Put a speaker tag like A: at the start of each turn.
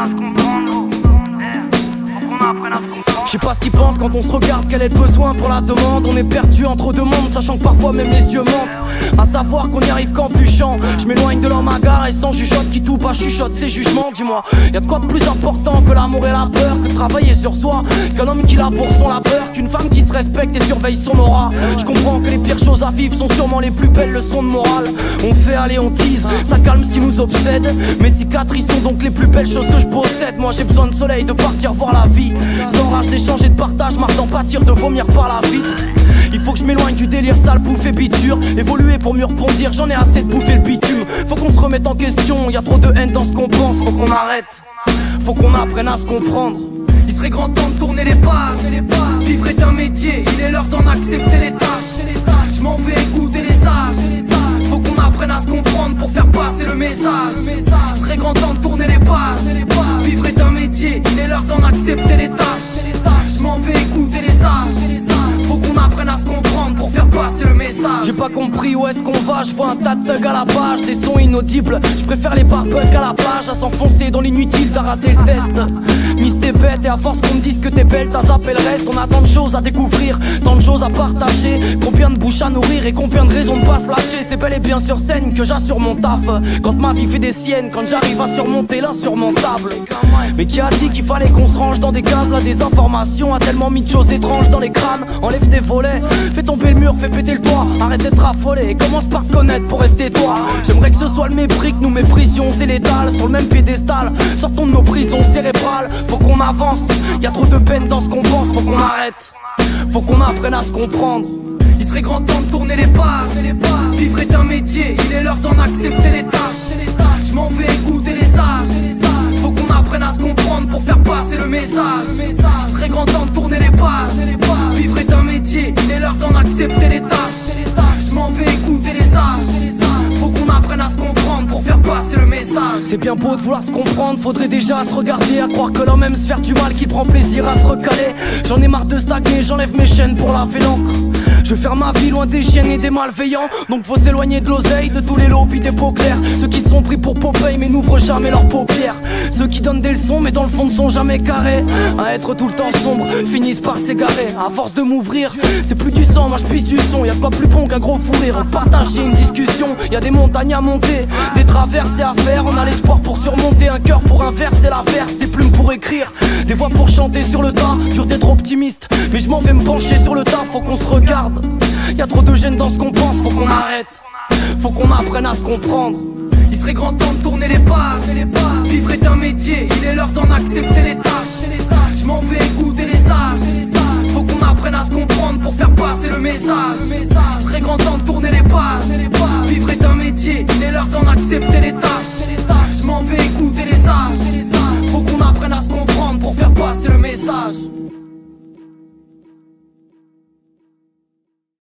A: à se comprendre. Faut qu'on apprenne à se comprendre.
B: Je sais pas ce qu'ils pensent quand on se regarde, quel est le besoin pour la demande. On est perdu entre deux mondes, sachant que parfois même les yeux mentent. À savoir qu'on y arrive qu'en bûchant. Je m'éloigne de leur magare et sans chuchote qui tout pas chuchote ses jugements. Dis-moi, y'a de quoi de plus important que l'amour et la peur, que de travailler sur soi, qu'un homme qui laboure son labeur, qu'une femme qui se respecte et surveille son aura. Je comprends que les pires choses à vivre sont sûrement les plus belles leçons de morale. On fait aller, on tease, ça calme ce qui nous obsède. Mes cicatrices sont donc les plus belles choses que je possède. Moi j'ai besoin de soleil, de partir voir la vie, sans rage d'échanger de partage, marre d'en pâtir, de vomir par la vitre. Il faut que je m'éloigne du délire sale, bouffer biture, évoluer pour mieux rebondir, j'en ai assez de bouffer le bitume. Faut qu'on se remette en question, y a trop de haine dans ce qu'on pense, faut qu'on arrête, faut qu'on apprenne à se comprendre. Il serait grand temps de tourner les pages, vivre est un métier, il est l'heure d'en accepter les tâches. Je m'en vais écouter les sages, faut qu'on apprenne à se comprendre pour faire passer le message. Il serait grand temps de tourner les pages, vivre est un métier, il est l'heure d'en accepter les tâches. Je m'en vais écouter les sages, faut qu'on apprenne à se comprendre pour faire passer le message. J'ai pas compris où est-ce qu'on va, je vois un tas de thugs à la page, des sons inaudibles. Je préfère les barbucks à la plage, à s'enfoncer dans l'inutile, t'as raté le test. Mise t'es bête et à force qu'on me dise que t'es belle, t'as zappé le reste. On a tant de choses à découvrir, tant de choses à partager, combien de bouches à nourrir et combien de raisons de pas se lâcher. C'est bel et bien sur scène que j'assure mon taf, quand ma vie fait des siennes, quand j'arrive à surmonter l'insurmontable. Mais qui a dit qu'il fallait qu'on se range dans des cases? La désinformation a tellement mis de choses étranges dans les crânes. Enlève tes volets, fais tomber le mur, fais péter le toit. Arrête d'être affolé et commence par te connaître pour rester toi. J'aimerais que ce soit le mépris, que nous méprisions, c'est létal. Sur le même piédestal, sortons de nos prisons cérébrales. Faut qu'on avance, y a trop de peine dans ce qu'on pense. Faut qu'on arrête, faut qu'on apprenne à se comprendre. Il serait grand temps de tourner les pages, vivre est un métier, il est l'heure d'en accepter les tâches. Je m'en vais écouter les sages, faut qu'on apprenne à se comprendre pour faire passer le message. Il serait grand temps de tourner les pages, vivre est un métier, il est l'heure d'en accepter les tâches. Je m'en vais écouter les sages, faut qu'on apprenne à se comprendre pour faire passer le message. C'est bien beau de vouloir se comprendre, faudrait déjà se regarder, à croire que l'homme aime se faire du mal, qui prend plaisir à se recaler. J'en ai marre de stagner, j'enlève mes chaînes pour laver l'encre. Je veux faire ma vie loin des chiennes et des malveillants, donc faut s'éloigner de l'oseille, de tous les lobbies des peaux claires. Ceux qui sont pris pour Popeye mais n'ouvrent jamais leurs paupières. Ceux qui donnent des leçons mais dans le fond ne sont jamais carrés. À être tout le temps sombre, finissent par s'égarer. À force de m'ouvrir, c'est plus du sang, moi je pisse du son. Y'a quoi plus bon qu'un gros fou rire, partager une discussion. Y'a des montagnes à monter, des traversées à faire. On a l'espoir pour surmonter, un cœur pour inverser la verse. Des plumes pour écrire, des voix pour chanter sur le tas. Dur d'être optimiste, mais je m'en vais me pencher sur le tas. Faut qu'on se regarde, y'a trop de gêne dans ce qu'on pense, faut qu'on arrête, faut qu'on apprenne à se comprendre. Il serait grand temps de tourner les pages, vivre est un métier, il est l'heure d'en accepter les tâches. Je m'en vais écouter les sages, faut qu'on apprenne à se comprendre pour faire passer le message. Il serait grand temps de tourner les pages, vivre est un métier, il est l'heure d'en accepter les tâches. Je m'en vais écouter les sages,